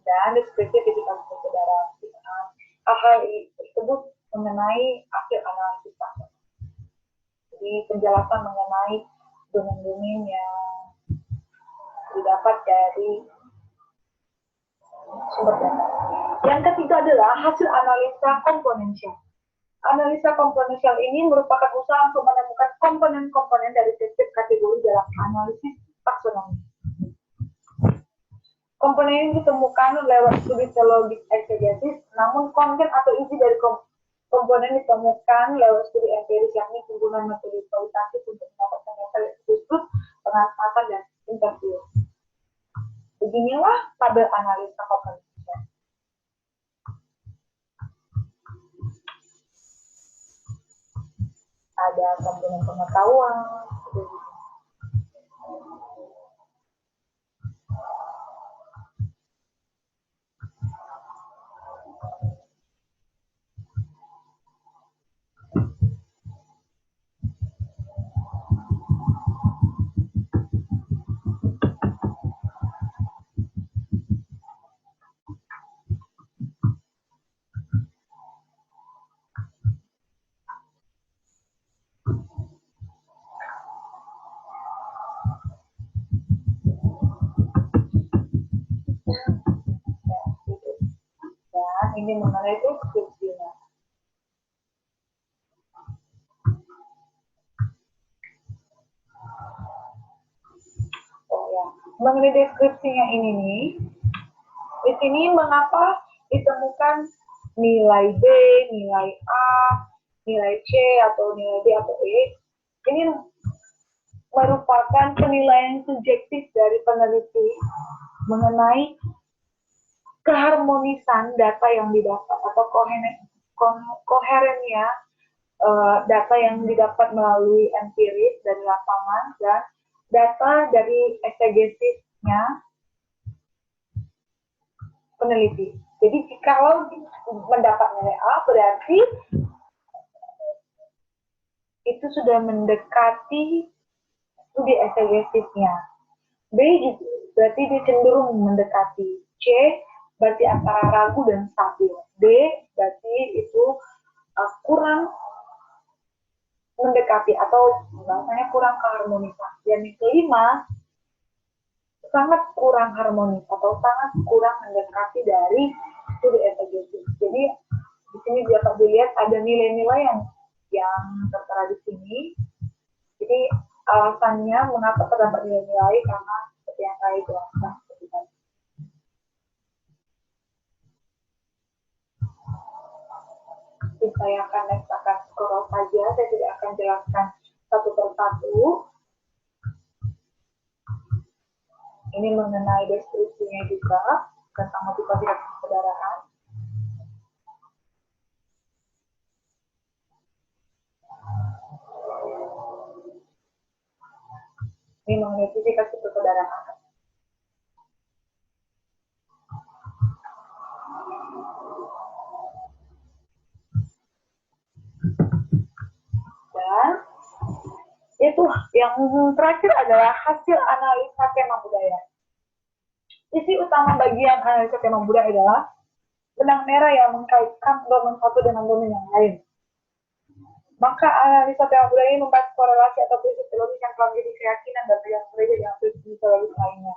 S1: Dan deskripsi visi kasih persaudaraan. Hal tersebut mengenai hasil analisis taksonomi. Jadi penjelasan mengenai domain-domain yang didapat dari sumber data. Yang ketiga adalah hasil analisa komponensial. Analisa komponensial ini merupakan usaha untuk menemukan komponen-komponen dari setiap kategori dalam analisis taksonomi. Komponen ini ditemukan lewat studi teologis eksegesis, namun konten atau isi dari komponen ditemukan lewat studi empiris, yakni penggunaan metode kualitatif untuk mendapatkan data yang khusus, pengamatan dan interview. Beginilah tabel analisa komponensial. Ada komponen pengetahuan, dan ini mengenai deskripsinya. Oh ya, mengenai deskripsinya ini nih, di sini mengapa ditemukan nilai B, nilai A, nilai C, atau nilai D atau E. Ini merupakan penilaian subjektif dari peneliti mengenai keharmonisan data yang didapat atau koherennya data yang didapat melalui empiris dari lapangan dan data dari eksegesisnya peneliti. Jadi kalau mendapat nilai A berarti itu sudah mendekati studi eksegesisnya. B berarti dia cenderung mendekati. C berarti antara ragu dan stabil. D berarti itu kurang mendekati atau bahasanya kurang keharmonisan. Dan yang kelima, sangat kurang harmonis atau sangat kurang mendekati dari studi eksegesis. Jadi di sini dapat dilihat ada nilai-nilai yang tertera di sini. Jadi alasannya mengapa terdapat nilai-nilai karena seperti yang saya jelaskan seperti tadi. Saya akan scroll saja, saya tidak akan jelaskan satu persatu. Ini mengenai deskripsinya juga tentang motivasi dan persaudaraan. Ini mengenai motivasi persaudaraan. Dan itu yang terakhir adalah hasil analisa tema budaya. Isi utama bagian analisa tema budaya adalah benang merah yang mengkaitkan domain satu dengan domain yang lain. Maka analisa tema budaya ini membahas korelasi atau prinsip teologis yang telah menjadi keyakinan dan yang berbeda dengan prinsip teologis lainnya.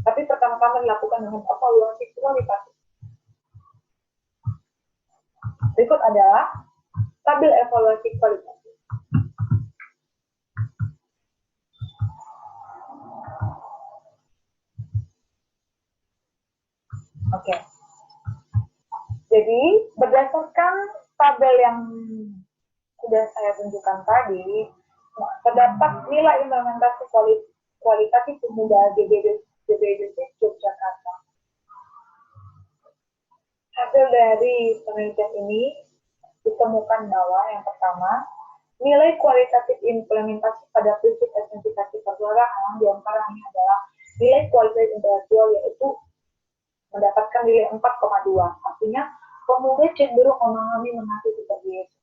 S1: Tapi pertama-tama dilakukan dengan evaluasi kualitatif. Berikut adalah tabel evaluasi kualitatif. Oke. Jadi berdasarkan tabel yang sudah saya tunjukkan tadi, terdapat nilai implementasi kualitatif pemuda DBDC Yogyakarta. Hasil dari penelitian ini ditemukan bahwa yang pertama, nilai kualitatif implementasi pada prinsip esensifikasi persaudaraan diantaranya adalah nilai kualitatif intelektual yaitu mendapatkan nilai 4,2. Artinya pemuda cenderung memahami mengerti seperti Yesus.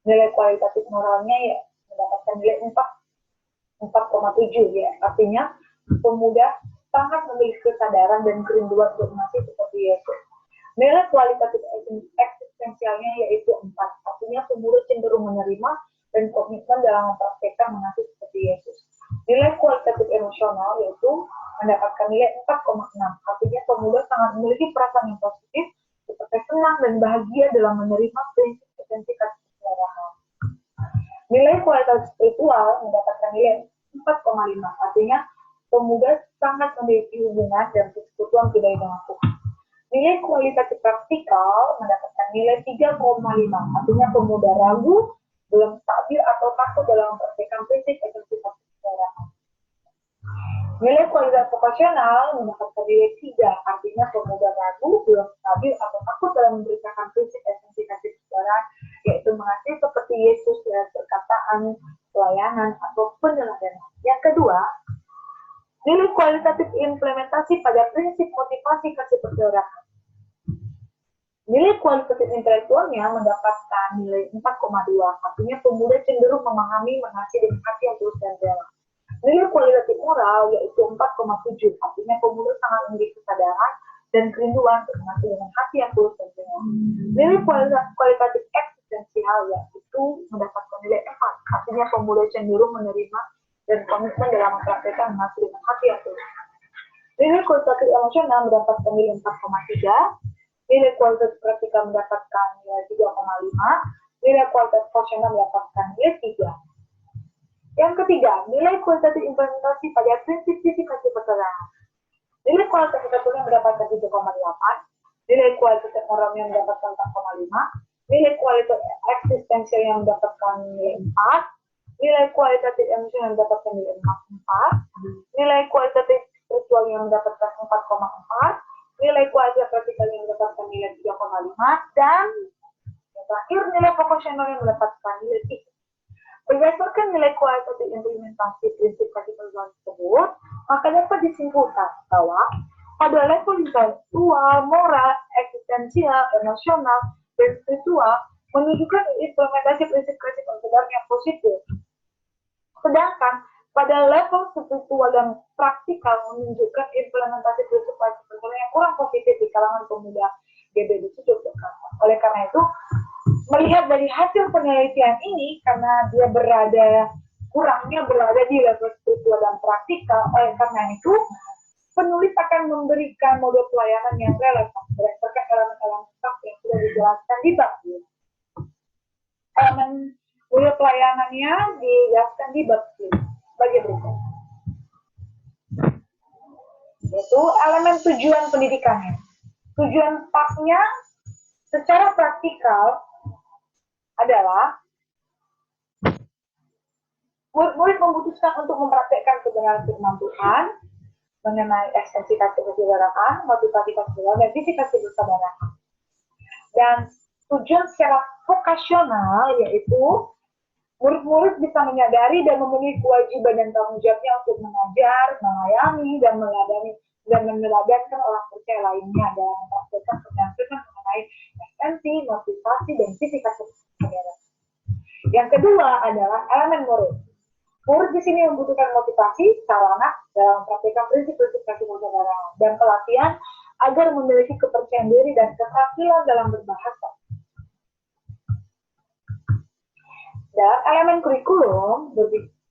S1: Nilai kualitatif moralnya ya mendapatkan nilai 4,7 ya. Artinya pemuda sangat memiliki kesadaran dan kerinduan untuk mengerti seperti Yesus. Nilai kualitatif eksistensialnya yaitu 4. Artinya pemuda cenderung menerima dan komitmen dalam mempraktekkan mengerti seperti Yesus. Nilai kualitatif emosional yaitu mendapatkan nilai 4,6. Artinya pemuda sangat memiliki perasaan yang positif, seperti senang dan bahagia dalam menerima prinsip esensi kasih persaudaraan. Nilai kualitatif spiritual mendapatkan nilai 4,5. Artinya pemuda sangat memiliki hubungan dan persekutuan pribadi dengan Tuhan. Nilai kualitatif praktikal mendapatkan nilai 3,5. Artinya pemuda ragu, belum stabil atau takut dalam mempraktikkan prinsip esensi kasih persaudaraan. Nilai kualitas vokasional mendapatkan nilai 3, artinya pemuda ragu, belum stabil atau takut dalam memberitakan prinsip esensi kasih persaudaraan, yaitu mengasihi seperti Yesus dengan perkataan, pelayanan, atau peneladan. Yang kedua, nilai kualitatif implementasi pada prinsip motivasi kasih persaudaraan. Nilai kualitatif intelektualnya mendapatkan nilai 4,2, artinya pemuda cenderung memahami, mengasihi dengan hati yang tulus dan rela. Nilai kualitatif moral yaitu 4,7, artinya pemuda sangat memiliki kesadaran dan kerinduan untuk mengasihi dengan hati yang tulus dan rela. Nilai kualitatif eksistensial yaitu mendapatkan nilai 4, artinya pemuda cenderung menerima dan komitmen dalam mempraktekkan mengasihi dengan hati yang tulus. Nilai kualitatif emosional mendapatkan nilai 4,3, nilai kualitatif praktikal mendapatkan nilai 3,5, nilai kualitatif vokasional mendapatkan nilai 3. Yang ketiga, nilai kualitatif implementasi pada prinsip fisik-fisik persaudaraan. Nilai kualitatif satunya mendapatkan 7,8, nilai kualitatif orang yang mendapatkan 4,5, nilai kualitatif eksistensial yang mendapatkan nilai 4, nilai kualitatif emosional yang mendapatkan nilai 4, nilai kualitatif spiritual yang mendapatkan 4,4, nilai kualitatif vertikal yang mendapatkan nilai 3,5, dan yang terakhir nilai proporsional yang mendapatkan nilai 3. Berdasarkan nilai kualitatif implementasi prinsip persaudaraan tersebut, maka dapat disimpulkan bahwa pada level intelektual, moral, eksistensial, emosional, dan spiritual menunjukkan implementasi prinsip-prinsip persaudaraan yang positif. Sedangkan pada level spiritual dan praktikal menunjukkan implementasi prinsip-prinsip persaudaraan yang kurang positif di kalangan pemuda GBD Yogyakarta. Oleh karena itu, melihat dari hasil penelitian ini, karena dia kurangnya berada di level spiritual dan praktikal, oleh karena itu penulis akan memberikan model pelayanan yang relevan berdasarkan elemen-elemen yang sudah dijelaskan di bab ini. Elemen model pelayanannya dijelaskan di bab ini sebagai berikut. Yaitu elemen tujuan pendidikannya. Tujuan PAK-nya secara praktikal adalah murid-murid memutuskan untuk mempraktekkan kebenaran firman Tuhan mengenai esensi kasih persaudaraan, motivasi persaudaraan, dan visi kasih persaudaraan. Dan tujuan secara vokasional yaitu murid-murid bisa menyadari dan memenuhi kewajiban dan tanggung jawabnya untuk mengajar, melayani, dan meneladani orang percaya lainnya dalam mempraktekkan kebenaran mengenai esensi, motivasi, dan visi kasih persaudaraan. Yang kedua adalah elemen murid. Murid di sini membutuhkan motivasi, sarana dalam mempraktikkan prinsip-prinsip kasih persaudaraan dan pelatihan agar memiliki kepercayaan diri dan keterampilan dalam berbahasa. Dan elemen kurikulum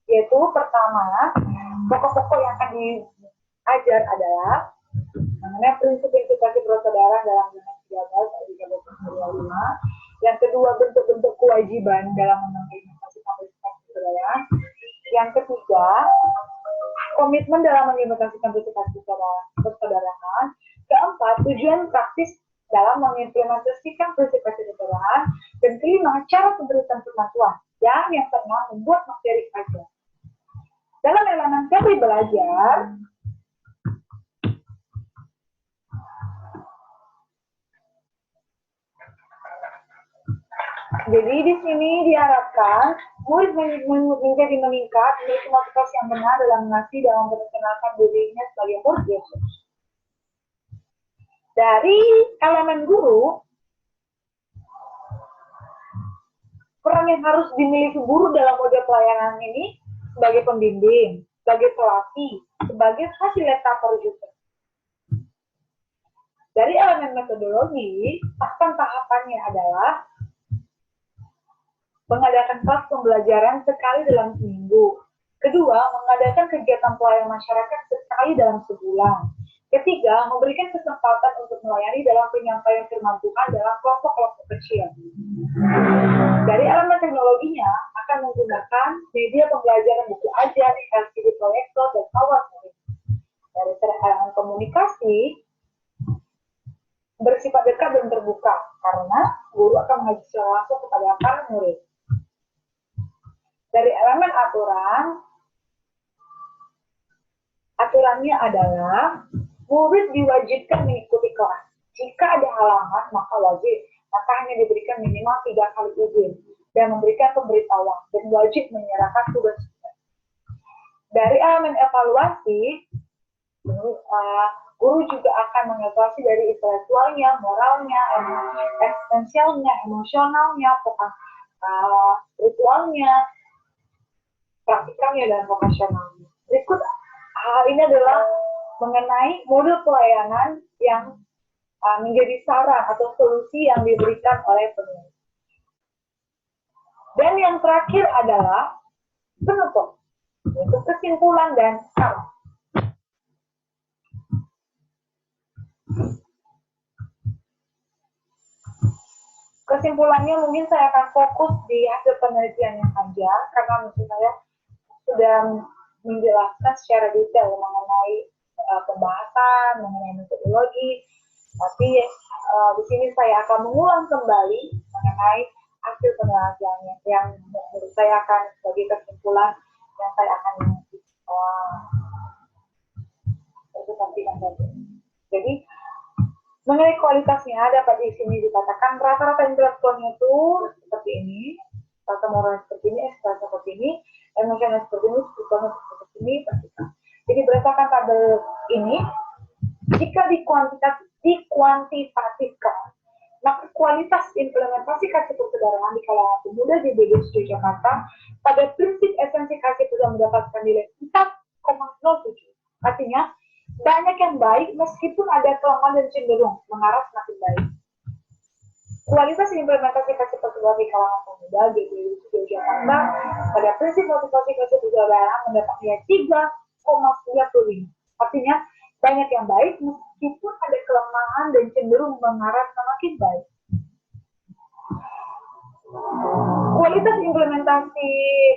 S1: yaitu pertama, pokok-pokok yang akan diajar adalah mengenai prinsip-prinsip kasih persaudaraan dalam Undang-Undang 13 yang kedua, bentuk-bentuk kewajiban dalam mengimplementasi prinsip persaudaraan. Yang ketiga, komitmen dalam mengimplementasikan prinsip persaudaraan. Keempat, tujuan praktis dalam mengimplementasikan prinsip persaudaraan. Dan kelima, cara pemberitaan firman Tuhan. Dan yang keenam, membuat materi kajian. Dalam elemen teori belajar, jadi di sini diharapkan murid menjadi meningkat, memiliki motivasi yang benar dalam mengasihi dalam memperkenalkan dirinya sebagai murid Yesus. Dari elemen guru, peran yang harus dimiliki guru dalam model pelayanan ini sebagai pembimbing, sebagai pelatih, sebagai fasilitator juga. Dari elemen metodologi, tahapan-tahapannya adalah mengadakan kelas pembelajaran sekali dalam seminggu. Kedua, mengadakan kegiatan pelayanan masyarakat sekali dalam sebulan. Ketiga, memberikan kesempatan untuk melayani dalam penyampaian firman Tuhan dalam kelompok-kelompok kecil. Dari elemen teknologinya akan menggunakan media pembelajaran buku ajar, LCD proyektor, dan PowerPoint. Dari elemen komunikasi bersifat dekat dan terbuka karena guru akan mengajar secara langsung kepada para murid. Dari elemen aturannya adalah murid diwajibkan mengikuti kelas. Jika ada halangan, maka hanya diberikan minimal 3 kali izin dan memberikan pemberitahuan dan wajib menyerahkan tugas. Dari elemen evaluasi, guru juga akan mengevaluasi dari intelektualnya, moralnya, eksistensialnya, emosionalnya, ritualnya, praktikalnya, dan vokasionalnya. Berikut hal ini adalah mengenai model pelayanan yang menjadi saran atau solusi yang diberikan oleh penulis. Dan yang terakhir adalah penutup, yaitu kesimpulan dan saran. Kesimpulannya mungkin saya akan fokus di hasil penelitiannya saja, karena menurut saya sudah menjelaskan secara detail mengenai pembahasan, mengenai metodologi, tapi di sini saya akan mengulang kembali mengenai hasil penelitiannya yang menurut saya akan sebagai kesimpulan yang saya akan presentasikan tadi. Jadi mengenai kualitasnya dapat di sini dikatakan rata-rata intelektualnya itu seperti ini, rata moral seperti ini, ekspresi seperti ini, emosional seperti ini, spiritualnya seperti ini, persikan. Jadi berdasarkan tabel ini, jika dikuantitatifkan, maka kualitas implementasi kasih persaudaraan di kalangan pemuda di BDSJ Jakarta pada prinsip esensi kasih sudah mendapatkan nilai 4,07. Artinya, banyak yang baik meskipun ada kelemahan dan cenderung mengarah semakin baik. Kualitas implementasi kasih persaudaraan di kalangan pemuda di BDSJ Jakarta pada prinsip motivasi kasih persaudaraan mendapat nilai 3,95. Artinya, banyak yang baik meskipun ada kelemahan dan cenderung mengarah semakin baik. Kualitas implementasi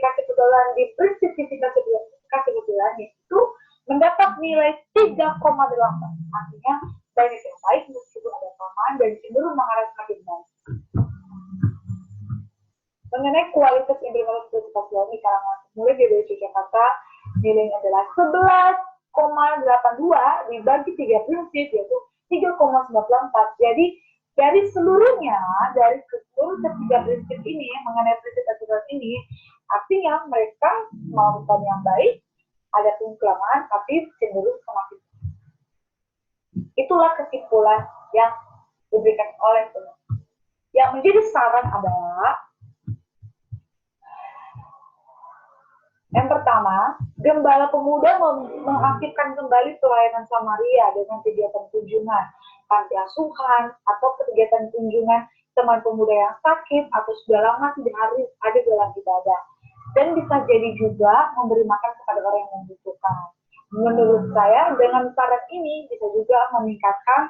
S1: kasih persaudaraan di prinsip kasih persaudaraan itu mendapat nilai 3,8. Artinya banyak yang baik meskipun ada kelemahan dan cenderung mengarah semakin baik. Mengenai kualitas implementasi kasih persaudaraan di kalangan pemuda di BDSJ Jakarta, nilainya adalah 11,82 dibagi 3 prinsip, yaitu 3,94. Jadi dari seluruhnya, dari seluruh ketiga prinsip ini mengenai prinsip persaudaraan ini, artinya mereka melakukan yang baik, ada pun kelemahan, tapi cenderung semakin. Itulah kesimpulan yang diberikan oleh penulis. Yang menjadi saran adalah yang pertama, Gembala Pemuda mengaktifkan kembali pelayanan Samaria dengan kegiatan kunjungan panti asuhan atau kegiatan kunjungan teman pemuda yang sakit atau sudah lama tidak ada dalam ibadah. Dan bisa jadi juga memberi makan kepada orang yang membutuhkan. Menurut saya, dengan cara ini bisa juga meningkatkan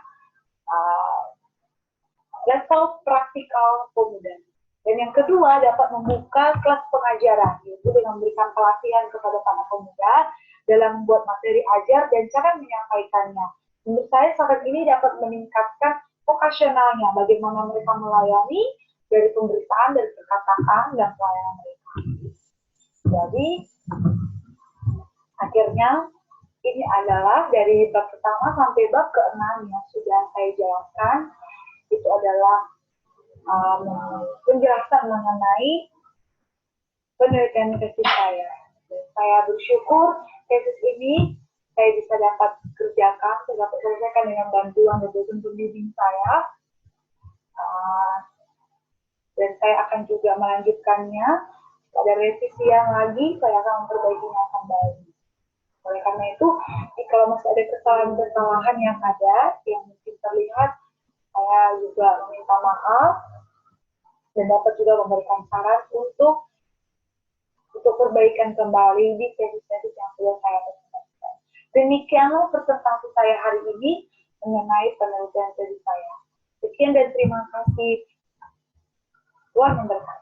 S1: level praktikal pemuda. Dan yang kedua, dapat membuka kelas pengajaran, yaitu dengan memberikan pelatihan kepada para pemuda dalam membuat materi ajar dan cara menyampaikannya. Menurut saya, saat ini dapat meningkatkan vokasionalnya, bagaimana mereka melayani dari pemberitaan, dari perkataan, dan pelayanan mereka. Jadi, akhirnya, ini adalah dari bab pertama sampai bab ke-6 yang sudah saya jelaskan. Itu adalah penjelasan mengenai penelitian tesis saya. Saya bersyukur tesis ini saya bisa dapat kerjakan, saya dapat selesaikan dengan bantuan dan dosen pembimbing saya. Dan saya akan juga melanjutkannya pada revisi yang lagi, saya akan memperbaikinya kembali. Oleh karena itu, kalau masih ada kesalahan-kesalahan yang ada, yang mungkin terlihat, saya juga meminta maaf dan dapat juga memberikan saran untuk perbaikan kembali di tesis-tesis yang sudah saya presentasikan. Demikianlah presentasi saya hari ini mengenai penelitian tesis saya. Sekian dan terima kasih. Tuhan memberkati.